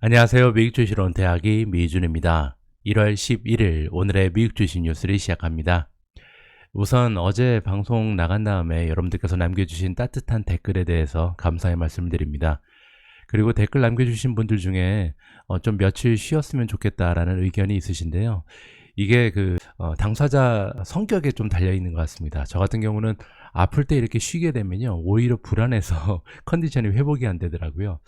안녕하세요. 미국 주식론 대학이 미준입니다. 1월 11일 오늘의 미국 주식 뉴스를 시작합니다. 우선 어제 방송 나간 다음에 여러분들께서 남겨주신 따뜻한 댓글에 대해서 감사의 말씀드립니다. 그리고 댓글 남겨주신 분들 중에 좀 며칠 쉬었으면 좋겠다라는 의견이 있으신데요. 이게 당사자 성격에 좀 달려있는 것 같습니다. 저 같은 경우는 아플 때 이렇게 쉬게 되면요, 오히려 불안해서 컨디션이 회복이 안 되더라고요.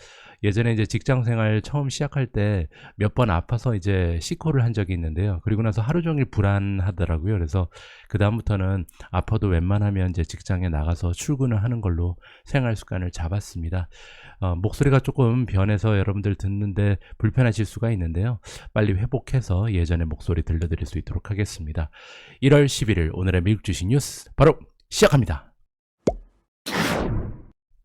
예전에 이제 직장 생활 처음 시작할 때 몇 번 아파서 이제 시코를 한 적이 있는데요. 그리고 나서 하루 종일 불안하더라고요. 그래서 그다음부터는 아파도 웬만하면 이제 직장에 나가서 출근을 하는 걸로 생활 습관을 잡았습니다. 목소리가 조금 변해서 여러분들 듣는데 불편하실 수가 있는데요. 빨리 회복해서 예전의 목소리 들려드릴 수 있도록 하겠습니다. 1월 11일 오늘의 미국 주식 뉴스 바로 시작합니다.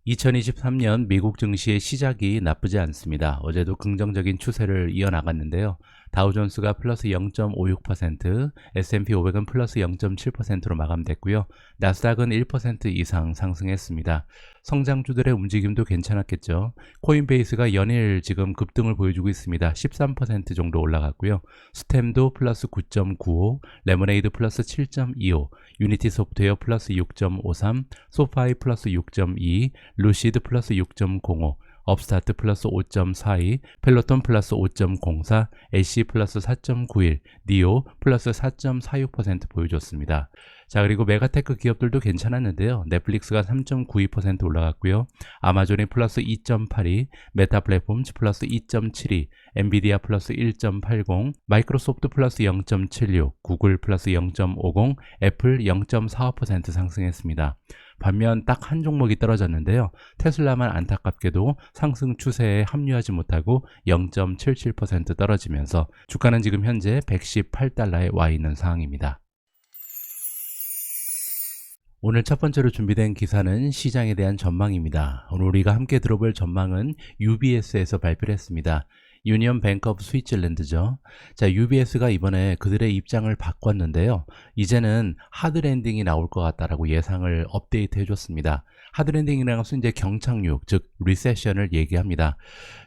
2023년 미국 증시의 시작이 나쁘지 않습니다. 어제도 긍정적인 추세를 이어나갔는데요. 다우존스가 플러스 0.56%, S&P 500은 플러스 0.7%로 마감됐고요. 나스닥은 1% 이상 상승했습니다. 성장주들의 움직임도 괜찮았겠죠. 코인베이스가 연일 지금 급등을 보여주고 있습니다. 13% 정도 올라갔고요. 스템도 플러스 9.95, 레모네이드 플러스 7.25, 유니티 소프트웨어 플러스 6.53, 소파이 플러스 6.2, 루시드 플러스 6.05, 업스타트 플러스 5.42, 펠로톤 플러스 5.04, 애쉬 플러스 4.91, 니오 플러스 4.46% 보여줬습니다. 자, 그리고 메가테크 기업들도 괜찮았는데요. 넷플릭스가 3.92% 올라갔고요. 아마존이 플러스 2.82, 메타 플랫폼즈 플러스 2.72, 엔비디아 플러스 1.80, 마이크로소프트 플러스 0.76, 구글 플러스 0.50, 애플 0.45% 상승했습니다. 반면 딱 한 종목이 떨어졌는데요. 테슬라만 안타깝게도 상승 추세에 합류하지 못하고 0.77% 떨어지면서 주가는 지금 현재 118달러에 와 있는 상황입니다. 오늘 첫 번째로 준비된 기사는 시장에 대한 전망입니다. 오늘 우리가 함께 들어볼 전망은 UBS에서 발표를 했습니다. 유니언 뱅크 오브 스위tzerland죠. 자, UBS가 이번에 그들의 입장을 바꿨는데요. 이제는 하드 랜딩이 나올 것 같다라고 예상을 업데이트 해줬습니다. 하드 랜딩이라는 것은 이제 경착륙, 즉 리세션을 얘기합니다.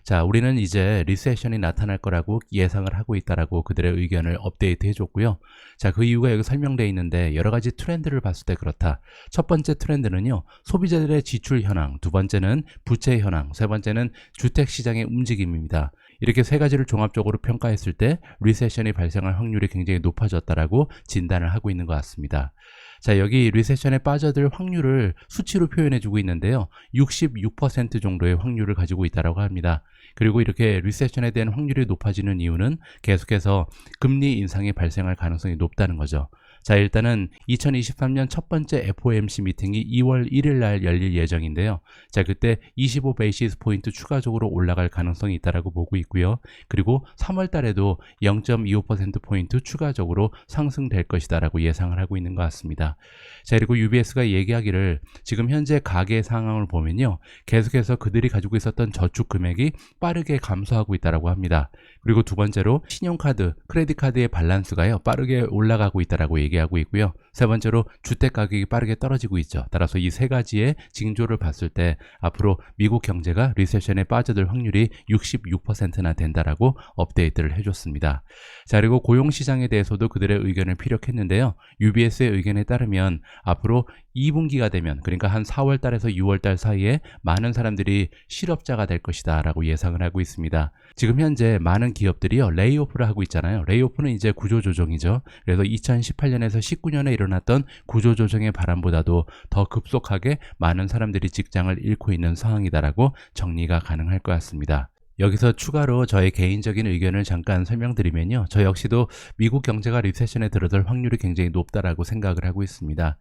자, 우리는 이제 리세션이 나타날 거라고 예상을 하고 있다라고 그들의 의견을 업데이트 해줬고요. 자, 그 이유가 여기 설명되어 있는데 여러 가지 트렌드를 봤을 때 그렇다. 첫 번째 트렌드는요, 소비자들의 지출 현황, 두 번째는 부채 현황, 세 번째는 주택 시장의 움직임입니다. 이렇게 세 가지를 종합적으로 평가했을 때 리세션이 발생할 확률이 굉장히 높아졌다라고 진단을 하고 있는 것 같습니다. 자, 여기 리세션에 빠져들 확률을 수치로 표현해 주고 있는데요. 66% 정도의 확률을 가지고 있다고 합니다. 그리고 이렇게 리세션에 대한 확률이 높아지는 이유는 계속해서 금리 인상이 발생할 가능성이 높다는 거죠. 자, 일단은 2023년 첫 번째 FOMC 미팅이 2월 1일 날 열릴 예정인데요. 자, 그때 25 베이시스 포인트 추가적으로 올라갈 가능성이 있다라고 보고 있고요. 그리고 3월 달에도 0.25% 포인트 추가적으로 상승될 것이다라고 예상을 하고 있는 것 같습니다. 자, 그리고 UBS가 얘기하기를 지금 현재 가계 상황을 보면요, 계속해서 그들이 가지고 있었던 저축 금액이 빠르게 감소하고 있다라고 합니다. 그리고 두 번째로 신용카드, 크레딧 카드의 밸런스가요, 빠르게 올라가고 있다라고 얘기하고 있고요. 세 번째로 주택 가격이 빠르게 떨어지고 있죠. 따라서 이 세 가지의 징조를 봤을 때 앞으로 미국 경제가 리세션에 빠져들 확률이 66%나 된다라고 업데이트를 해줬습니다. 자, 그리고 고용시장에 대해서도 그들의 의견을 피력했는데요. UBS의 의견에 따르면 앞으로 2분기가 되면, 그러니까 한 4월 달에서 6월 달 사이에 많은 사람들이 실업자가 될 것이다 라고 예상을 하고 있습니다. 지금 현재 많은 기업들이요, 레이오프를 하고 있잖아요. 레이오프는 이제 구조조정이죠. 그래서 2018년에서 19년에 일어났던 구조조정의 바람보다도 더 급속하게 많은 사람들이 직장을 잃고 있는 상황이다라고 정리가 가능할 것 같습니다. 여기서 추가로 저의 개인적인 의견을 잠깐 설명드리면요, 저 역시도 미국 경제가 리세션에 들어설 확률이 굉장히 높다라고 생각을 하고 있습니다.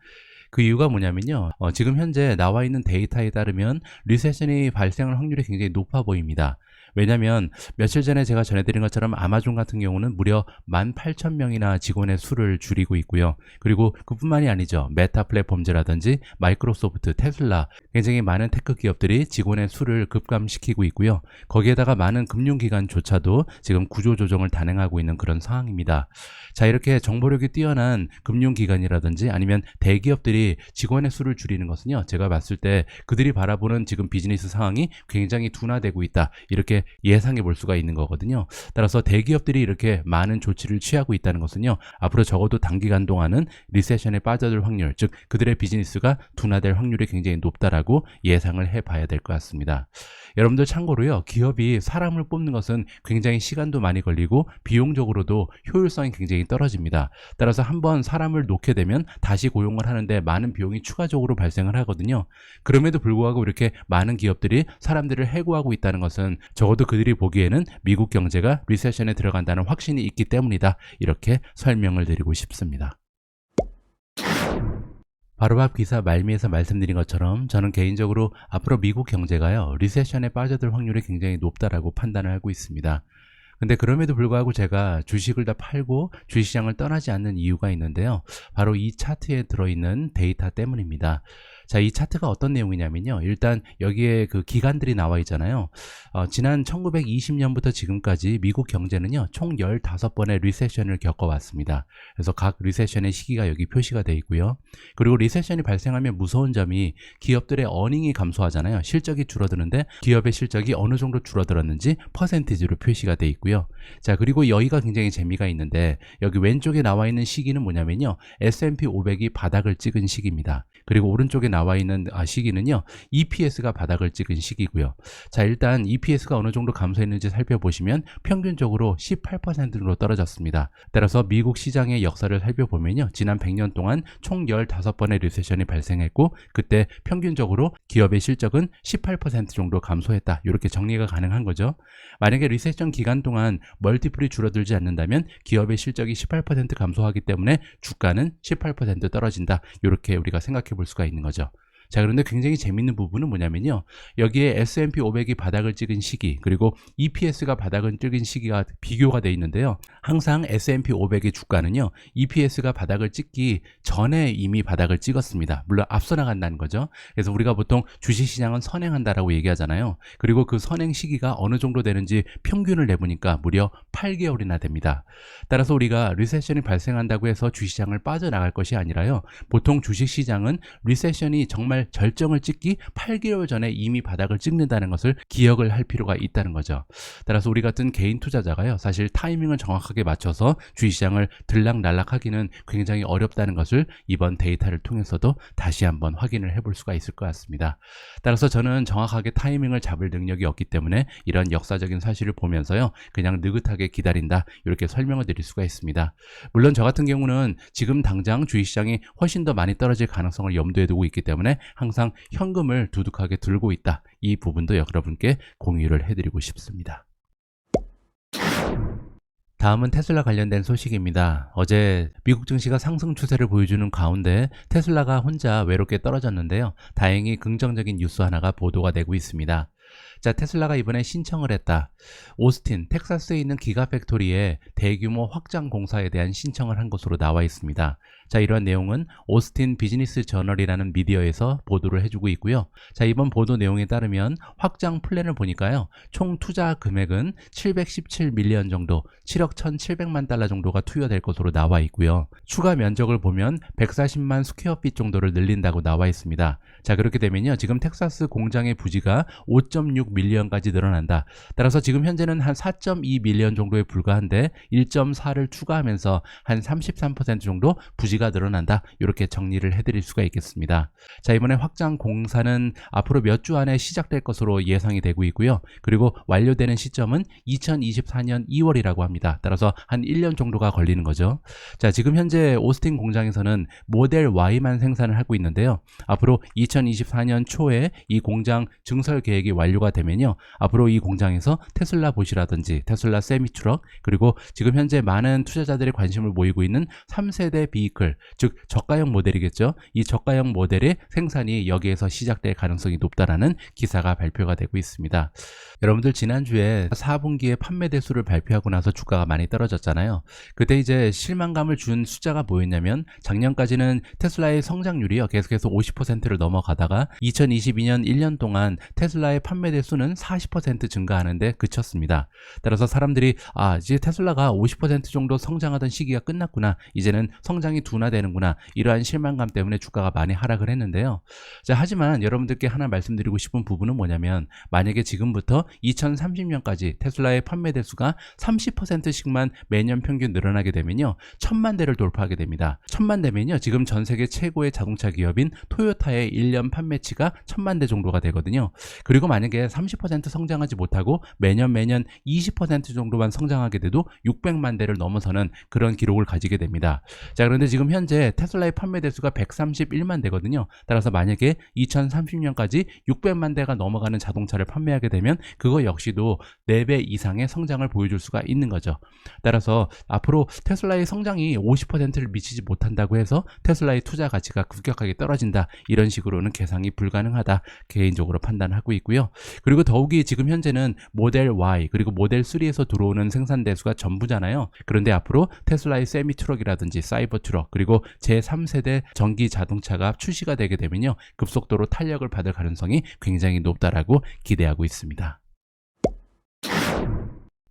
그 이유가 뭐냐면요, 지금 현재 나와 있는 데이터에 따르면 리세션이 발생할 확률이 굉장히 높아 보입니다. 왜냐면 며칠 전에 제가 전해드린 것처럼 아마존 같은 경우는 무려 18,000명이나 직원의 수를 줄이고 있고요. 그리고 그뿐만이 아니죠. 메타 플랫폼즈라든지 마이크로소프트, 테슬라, 굉장히 많은 테크 기업들이 직원의 수를 급감시키고 있고요. 거기에다가 많은 금융기관조차도 지금 구조조정을 단행하고 있는 그런 상황입니다. 자, 이렇게 정보력이 뛰어난 금융기관이라든지 아니면 대기업들이 직원의 수를 줄이는 것은요, 제가 봤을 때 그들이 바라보는 지금 비즈니스 상황이 굉장히 둔화되고 있다, 이렇게 이렇게 예상해 볼 수가 있는 거거든요. 따라서 대기업들이 이렇게 많은 조치를 취하고 있다는 것은요, 앞으로 적어도 단기간 동안은 리세션에 빠져들 확률, 즉 그들의 비즈니스가 둔화될 확률이 굉장히 높다라고 예상을 해봐야 될 것 같습니다. 여러분들 참고로요, 기업이 사람을 뽑는 것은 굉장히 시간도 많이 걸리고 비용적으로도 효율성이 굉장히 떨어집니다. 따라서 한번 사람을 놓게 되면 다시 고용을 하는데 많은 비용이 추가적으로 발생을 하거든요. 그럼에도 불구하고 이렇게 많은 기업들이 사람들을 해고하고 있다는 것은 적어도 그들이 보기에는 미국 경제가 리세션에 들어간다는 확신이 있기 때문이다, 이렇게 설명을 드리고 싶습니다. 바로 앞 기사 말미에서 말씀드린 것처럼 저는 개인적으로 앞으로 미국 경제가요, 리세션에 빠져들 확률이 굉장히 높다라고 판단을 하고 있습니다. 근데 그럼에도 불구하고 제가 주식을 다 팔고 주식시장을 떠나지 않는 이유가 있는데요, 바로 이 차트에 들어있는 데이터 때문입니다. 자, 이 차트가 어떤 내용이냐면요, 일단 여기에 그 기간들이 나와 있잖아요. 지난 1920년부터 지금까지 미국 경제는요, 총 15번의 리세션을 겪어왔습니다. 그래서 각 리세션의 시기가 여기 표시가 되어 있고요. 그리고 리세션이 발생하면 무서운 점이 기업들의 어닝이 감소하잖아요. 실적이 줄어드는데 기업의 실적이 어느 정도 줄어들었는지 퍼센티지로 표시가 되어 있고요. 자, 그리고 여기가 굉장히 재미가 있는데, 여기 왼쪽에 나와 있는 시기는 뭐냐면요, S&P 500이 바닥을 찍은 시기입니다. 그리고 오른쪽에 나와 있는 시기는요, EPS가 바닥을 찍은 시기고요. 자, 일단 EPS가 어느 정도 감소했는지 살펴보시면 평균적으로 18%로 떨어졌습니다. 따라서 미국 시장의 역사를 살펴보면요, 지난 100년 동안 총 15번의 리세션이 발생했고, 그때 평균적으로 기업의 실적은 18% 정도 감소했다, 이렇게 정리가 가능한 거죠. 만약에 리세션 기간 동안 멀티플이 줄어들지 않는다면 기업의 실적이 18% 감소하기 때문에 주가는 18% 떨어진다, 이렇게 우리가 생각해 볼 수가 있는 거죠. 자, 그런데 굉장히 재밌는 부분은 뭐냐면요, 여기에 S&P 500이 바닥을 찍은 시기, 그리고 EPS가 바닥을 찍은 시기가 비교가 되어 있는데요, 항상 S&P 500의 주가는요, EPS가 바닥을 찍기 전에 이미 바닥을 찍었습니다. 물론 앞서 나간다는 거죠. 그래서 우리가 보통 주식시장은 선행한다라고 얘기하잖아요. 그리고 그 선행 시기가 어느 정도 되는지 평균을 내보니까 무려 8개월이나 됩니다. 따라서 우리가 리세션이 발생한다고 해서 주식시장을 빠져나갈 것이 아니라요, 보통 주식시장은 리세션이 정말 절정을 찍기 8개월 전에 이미 바닥을 찍는다는 것을 기억을 할 필요가 있다는 거죠. 따라서 우리 같은 개인 투자자가요, 사실 타이밍을 정확하게 맞춰서 주식시장을 들락날락하기는 굉장히 어렵다는 것을 이번 데이터를 통해서도 다시 한번 확인을 해볼 수가 있을 것 같습니다. 따라서 저는 정확하게 타이밍을 잡을 능력이 없기 때문에 이런 역사적인 사실을 보면서요, 그냥 느긋하게 기다린다, 이렇게 설명을 드릴 수가 있습니다. 물론 저 같은 경우는 지금 당장 주식시장이 훨씬 더 많이 떨어질 가능성을 염두에 두고 있기 때문에 항상 현금을 두둑하게 들고 있다, 이 부분도 여러분께 공유를 해드리고 싶습니다. 다음은 테슬라 관련된 소식입니다. 어제 미국 증시가 상승 추세를 보여주는 가운데 테슬라가 혼자 외롭게 떨어졌는데요, 다행히 긍정적인 뉴스 하나가 보도가 되고 있습니다. 자, 테슬라가 이번에 신청을 했다. 오스틴, 텍사스에 있는 기가팩토리에 대규모 확장 공사에 대한 신청을 한 것으로 나와 있습니다. 자, 이러한 내용은 오스틴 비즈니스 저널이라는 미디어에서 보도를 해주고 있고요. 자, 이번 보도 내용에 따르면 확장 플랜을 보니까요, 총 투자 금액은 717밀리언 정도, 7억 1,700만 달러 정도가 투여될 것으로 나와 있고요. 추가 면적을 보면 140만 스퀘어핏 정도를 늘린다고 나와 있습니다. 자, 그렇게 되면요, 지금 텍사스 공장의 부지가 5.6밀리언까지 늘어난다. 따라서 지금 현재는 한 4.2밀리언 정도에 불과한데 1.4를 추가하면서 한 33% 정도 부지가 늘어난다, 이렇게 정리를 해드릴 수가 있겠습니다. 자, 이번에 확장 공사는 앞으로 몇 주 안에 시작될 것으로 예상이 되고 있고요. 그리고 완료되는 시점은 2024년 2월이라고 합니다. 따라서 한 1년 정도가 걸리는 거죠. 자, 지금 현재 오스틴 공장에서는 모델 Y만 생산을 하고 있는데요, 앞으로 2024년 초에 이 공장 증설 계획이 완료가 되면요, 앞으로 이 공장에서 테슬라 보시라든지 테슬라 세미트럭, 그리고 지금 현재 많은 투자자들의 관심을 모이고 있는 3세대 비이클, 즉 저가형 모델이겠죠. 이 저가형 모델의 생산이 여기에서 시작될 가능성이 높다라는 기사가 발표가 되고 있습니다. 여러분들 지난주에 4분기에 판매 대수를 발표하고 나서 주가가 많이 떨어졌잖아요. 그때 이제 실망감을 준 숫자가 뭐였냐면, 작년까지는 테슬라의 성장률이요, 계속해서 50%를 넘어가다가 2022년 1년 동안 테슬라의 판매 대수는 40% 증가하는데 그쳤습니다. 따라서 사람들이 이제 테슬라가 50% 정도 성장하던 시기가 끝났구나, 이제는 성장이 둔화되는구나, 이러한 실망감 때문에 주가가 많이 하락을 했는데요. 자, 하지만 여러분들께 하나 말씀드리고 싶은 부분은 뭐냐면, 만약에 지금부터 2030년까지 테슬라의 판매 대수가 30%씩만 매년 평균 늘어나게 되면요, 1000만 대를 돌파하게 됩니다. 1000만 대면요, 지금 전 세계 최고의 자동차 기업인 토요타의 1년 판매치가 1000만 대 정도가 되거든요. 그리고 만약에 30% 성장하지 못하고 매년 20% 정도만 성장하게 돼도 600만 대를 넘어서는 그런 기록을 가지게 됩니다. 자, 그런데 지금 현재 테슬라의 판매 대수가 131만 대거든요. 따라서 만약에 2030년까지 600만 대가 넘어가는 자동차를 판매하게 되면 그거 역시도 4배 이상의 성장을 보여줄 수가 있는 거죠. 따라서 앞으로 테슬라의 성장이 50%를 미치지 못한다고 해서 테슬라의 투자 가치가 급격하게 떨어진다, 이런 식으로는 계산이 불가능하다, 개인적으로 판단하고 있고요. 그리고 더욱이 지금 현재는 모델 Y 그리고 모델 3에서 들어오는 생산 대수가 전부잖아요. 그런데 앞으로 테슬라의 세미 트럭이라든지 사이버 트럭 그리고 제3세대 전기 자동차가 출시가 되게 되면요, 급속도로 탄력을 받을 가능성이 굉장히 높다라고 기대하고 있습니다.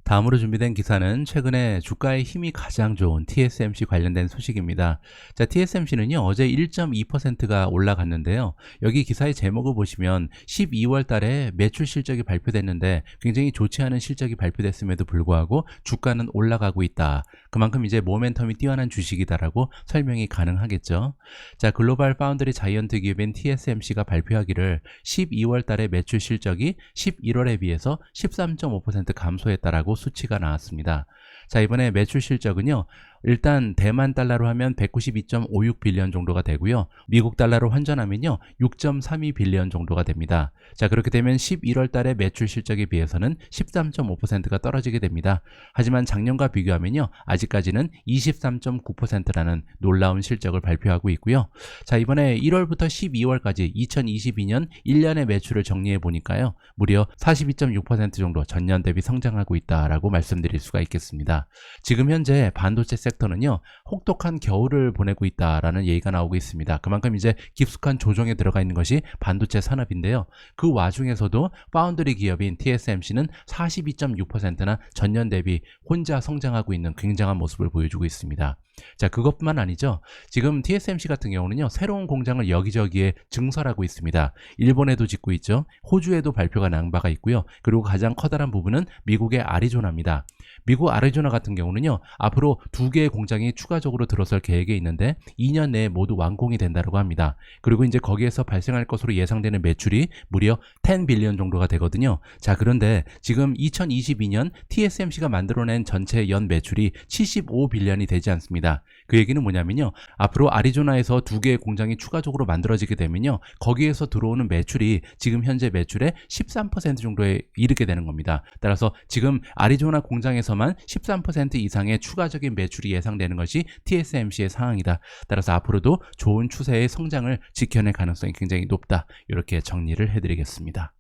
다음으로 준비된 기사는 최근에 주가의 힘이 가장 좋은 TSMC 관련된 소식입니다. 자, TSMC는요, 어제 1.2%가 올라갔는데요. 여기 기사의 제목을 보시면 12월 달에 매출 실적이 발표됐는데 굉장히 좋지 않은 실적이 발표됐음에도 불구하고 주가는 올라가고 있다. 그만큼 이제 모멘텀이 뛰어난 주식이다라고 설명이 가능하겠죠. 자, 글로벌 파운드리 자이언트 기업인 TSMC가 발표하기를 12월 달에 매출 실적이 11월에 비해서 13.5% 감소했다라고 수치가 나왔습니다. 자, 이번에 매출 실적은요, 일단 대만 달러로 하면 192.56 빌리언 정도가 되고요. 미국 달러로 환전하면요, 6.32 빌리언 정도가 됩니다. 자, 그렇게 되면 11월 달에 매출 실적에 비해서는 13.5%가 떨어지게 됩니다. 하지만 작년과 비교하면요, 아직까지는 23.9%라는 놀라운 실적을 발표하고 있고요. 자, 이번에 1월부터 12월까지 2022년 1년의 매출을 정리해 보니까요, 무려 42.6% 정도 전년 대비 성장하고 있다라고 말씀드릴 수가 있겠습니다. 지금 현재 반도체 섹터는요, 혹독한 겨울을 보내고 있다라는 얘기가 나오고 있습니다. 그만큼 이제 깊숙한 조정에 들어가 있는 것이 반도체 산업인데요. 그 와중에서도 파운드리 기업인 TSMC는 42.6%나 전년 대비 혼자 성장하고 있는 굉장한 모습을 보여주고 있습니다. 자, 그것뿐만 아니죠. 지금 TSMC 같은 경우는요, 새로운 공장을 여기저기에 증설하고 있습니다. 일본에도 짓고 있죠. 호주에도 발표가 난 바가 있고요. 그리고 가장 커다란 부분은 미국의 아리조나입니다. 미국 아리조나 같은 경우는요, 앞으로 2개의 공장이 추가적으로 들어설 계획에 있는데 2년 내에 모두 완공이 된다고 합니다. 그리고 이제 거기에서 발생할 것으로 예상되는 매출이 무려 10 빌리언 정도가 되거든요. 자, 그런데 지금 2022년 TSMC가 만들어낸 전체 연 매출이 75 빌리언이 되지 않습니다. 그 얘기는 뭐냐면요, 앞으로 아리조나에서 2개의 공장이 추가적으로 만들어지게 되면요, 거기에서 들어오는 매출이 지금 현재 매출의 13% 정도에 이르게 되는 겁니다. 따라서 지금 아리조나 공장에서만 13% 이상의 추가적인 매출이 예상되는 것이 TSMC의 상황이다. 따라서 앞으로도 좋은 추세의 성장을 지켜낼 가능성이 굉장히 높다, 이렇게 정리를 해드리겠습니다.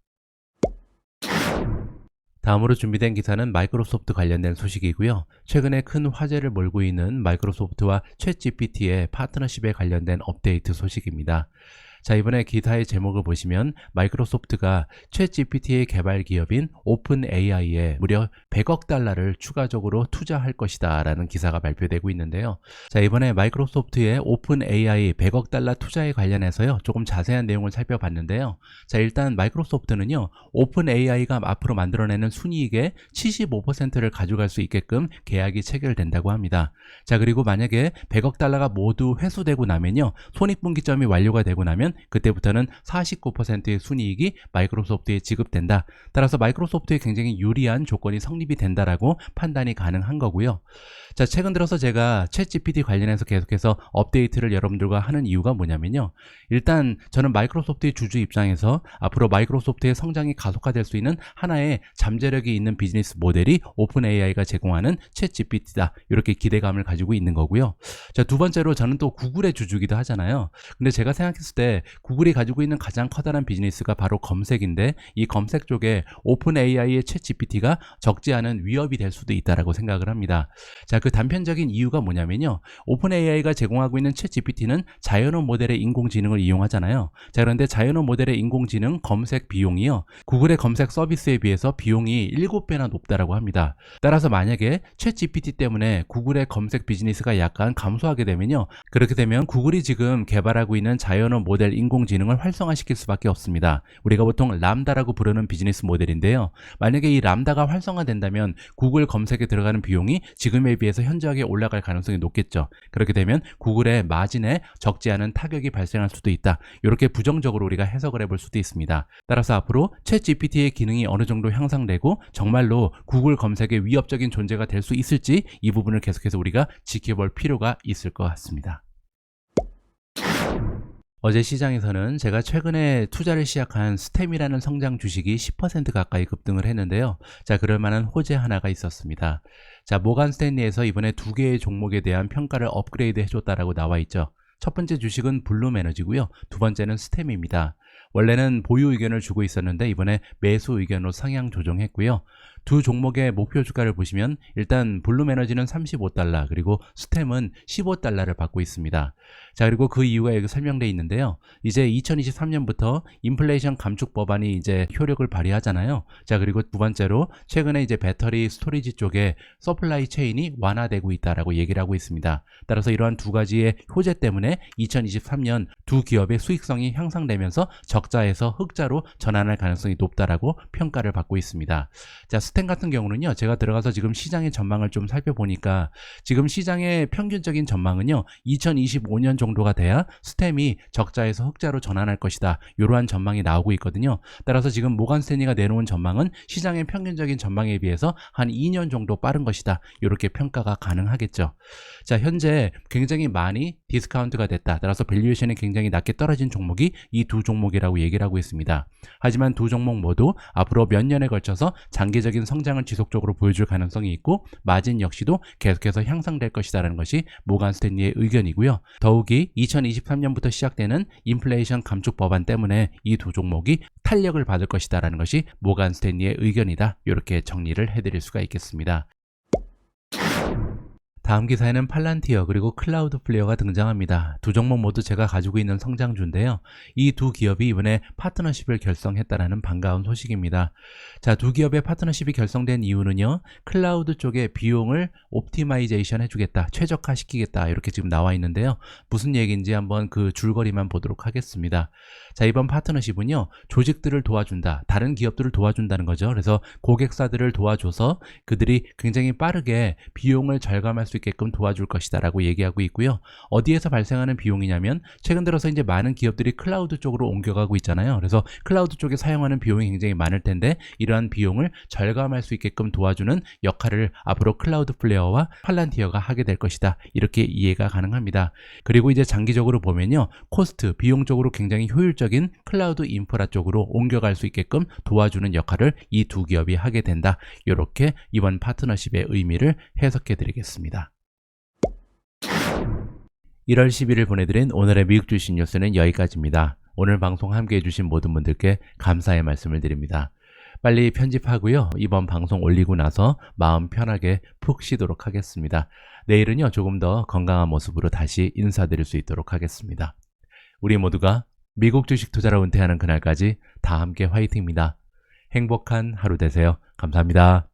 다음으로 준비된 기사는 마이크로소프트 관련된 소식이고요. 최근에 큰 화제를 몰고 있는 마이크로소프트와 챗GPT의 파트너십에 관련된 업데이트 소식입니다. 자, 이번에 기사의 제목을 보시면 마이크로소프트가 챗GPT의 개발 기업인 오픈AI에 무려 100억 달러를 추가적으로 투자할 것이다 라는 기사가 발표되고 있는데요. 자, 이번에 마이크로소프트의 오픈AI 100억 달러 투자에 관련해서요, 조금 자세한 내용을 살펴봤는데요. 자, 일단 마이크로소프트는요, 오픈AI가 앞으로 만들어내는 순이익의 75%를 가져갈 수 있게끔 계약이 체결된다고 합니다. 자, 그리고 만약에 100억 달러가 모두 회수되고 나면요, 손익분기점이 완료가 되고 나면 그때부터는 49%의 순이익이 마이크로소프트에 지급된다. 따라서 마이크로소프트에 굉장히 유리한 조건이 성립이 된다라고 판단이 가능한 거고요. 자, 최근 들어서 제가 챗GPT 관련해서 계속해서 업데이트를 여러분들과 하는 이유가 뭐냐면요, 일단 저는 마이크로소프트의 주주 입장에서 앞으로 마이크로소프트의 성장이 가속화될 수 있는 하나의 잠재력이 있는 비즈니스 모델이 오픈AI가 제공하는 챗GPT다, 이렇게 기대감을 가지고 있는 거고요. 자, 두 번째로 저는 또 구글의 주주기도 하잖아요. 근데 제가 생각했을 때 현재 구글이 가지고 있는 가장 커다란 비즈니스가 바로 검색인데 이 검색 쪽에 오픈 AI의 챗 GPT가 적지 않은 위협이 될 수도 있다라고 생각을 합니다. 자, 그 단편적인 이유가 뭐냐면요. 오픈 AI가 제공하고 있는 챗 GPT는 자연어 모델의 인공지능을 이용하잖아요. 자, 그런데 자연어 모델의 인공지능 검색 비용이요. 구글의 검색 서비스에 비해서 비용이 7배나 높다라고 합니다. 따라서 만약에 챗 GPT 때문에 구글의 검색 비즈니스가 약간 감소하게 되면요. 그렇게 되면 구글이 지금 개발하고 있는 자연어 모델 인공지능을 활성화시킬 수밖에 없습니다. 우리가 보통 람다라고 부르는 비즈니스 모델인데요. 만약에 이 람다가 활성화된다면 구글 검색에 들어가는 비용이 지금에 비해서 현저하게 올라갈 가능성이 높겠죠. 그렇게 되면 구글의 마진에 적지 않은 타격이 발생할 수도 있다. 이렇게 부정적으로 우리가 해석을 해볼 수도 있습니다. 따라서 앞으로 챗 GPT의 기능이 어느 정도 향상되고 정말로 구글 검색의 위협적인 존재가 될 수 있을지 이 부분을 계속해서 우리가 지켜볼 필요가 있을 것 같습니다. 어제 시장에서는 제가 최근에 투자를 시작한 스템이라는 성장 주식이 10% 가까이 급등을 했는데요. 자, 그럴 만한 호재 하나가 있었습니다. 자, 모간 스탠리에서 이번에 2개의 종목에 대한 평가를 업그레이드 해줬다라고 나와 있죠. 첫 번째 주식은 블룸에너지고요. 두 번째는 스템입니다. 원래는 보유 의견을 주고 있었는데 이번에 매수 의견으로 상향 조정했고요. 두 종목의 목표 주가를 보시면 일단 블룸에너지는 35달러 그리고 스템은 15달러를 받고 있습니다. 자, 그리고 그 이유가 여기 설명되어 있는데요. 이제 2023년부터 인플레이션 감축 법안이 이제 효력을 발휘하잖아요. 자, 그리고 두 번째로 최근에 이제 배터리 스토리지 쪽에 서플라이 체인이 완화되고 있다라고 얘기를 하고 있습니다. 따라서 이러한 두 가지의 효제 때문에 2023년 두 기업의 수익성이 향상되면서 적자에서 흑자로 전환할 가능성이 높다라고 평가를 받고 있습니다. 자, 스템 같은 경우는요, 제가 들어가서 지금 시장의 전망을 좀 살펴보니까 지금 시장의 평균적인 전망은요, 2025년 정도가 돼야 스템이 적자에서 흑자로 전환할 것이다. 이러한 전망이 나오고 있거든요. 따라서 지금 모간 스탠리가 내놓은 전망은 시장의 평균적인 전망에 비해서 한 2년 정도 빠른 것이다. 이렇게 평가가 가능하겠죠. 자, 현재 굉장히 많이 디스카운트가 됐다. 따라서 밸류에이션이 굉장히 낮게 떨어진 종목이 이 두 종목이라고 얘기를 하고 있습니다. 하지만 두 종목 모두 앞으로 몇 년에 걸쳐서 장기적인 성장을 지속적으로 보여줄 가능성이 있고 마진 역시도 계속해서 향상될 것이다라는 것이 모간 스탠리의 의견이고요. 더욱이 2023년부터 시작되는 인플레이션 감축 법안 때문에 이 두 종목이 탄력을 받을 것이다라는 것이 모간 스탠리의 의견이다. 이렇게 정리를 해드릴 수가 있겠습니다. 다음 기사에는 팔란티어 그리고 클라우드플레어가 등장합니다. 두 종목 모두 제가 가지고 있는 성장주인데요. 이 두 기업이 이번에 파트너십을 결성했다는 반가운 소식입니다. 자, 두 기업의 파트너십이 결성된 이유는요. 클라우드 쪽에 비용을 옵티마이제이션 해주겠다, 최적화시키겠다 이렇게 지금 나와 있는데요. 무슨 얘기인지 한번 그 줄거리만 보도록 하겠습니다. 자, 이번 파트너십은요. 조직들을 도와준다, 다른 기업들을 도와준다는 거죠. 그래서 고객사들을 도와줘서 그들이 굉장히 빠르게 비용을 절감할 수 있게끔 도와줄 것이다 라고 얘기하고 있고요. 어디에서 발생하는 비용이냐면 최근 들어서 이제 많은 기업들이 클라우드 쪽으로 옮겨가고 있잖아요. 그래서 클라우드 쪽에 사용하는 비용이 굉장히 많을 텐데 이러한 비용을 절감할 수 있게끔 도와주는 역할을 앞으로 클라우드플레어와 팔란티어가 하게 될 것이다. 이렇게 이해가 가능합니다. 그리고 이제 장기적으로 보면요. 코스트, 비용 적으로 굉장히 효율적인 클라우드 인프라 쪽으로 옮겨갈 수 있게끔 도와주는 역할을 이 두 기업이 하게 된다. 이렇게 이번 파트너십의 의미를 해석해 드리겠습니다. 1월 10일을 보내드린 오늘의 미국 주식 뉴스는 여기까지입니다. 오늘 방송 함께 해주신 모든 분들께 감사의 말씀을 드립니다. 빨리 편집하고요. 이번 방송 올리고 나서 마음 편하게 푹 쉬도록 하겠습니다. 내일은요. 조금 더 건강한 모습으로 다시 인사드릴 수 있도록 하겠습니다. 우리 모두가 미국 주식 투자로 은퇴하는 그날까지 다 함께 화이팅입니다. 행복한 하루 되세요. 감사합니다.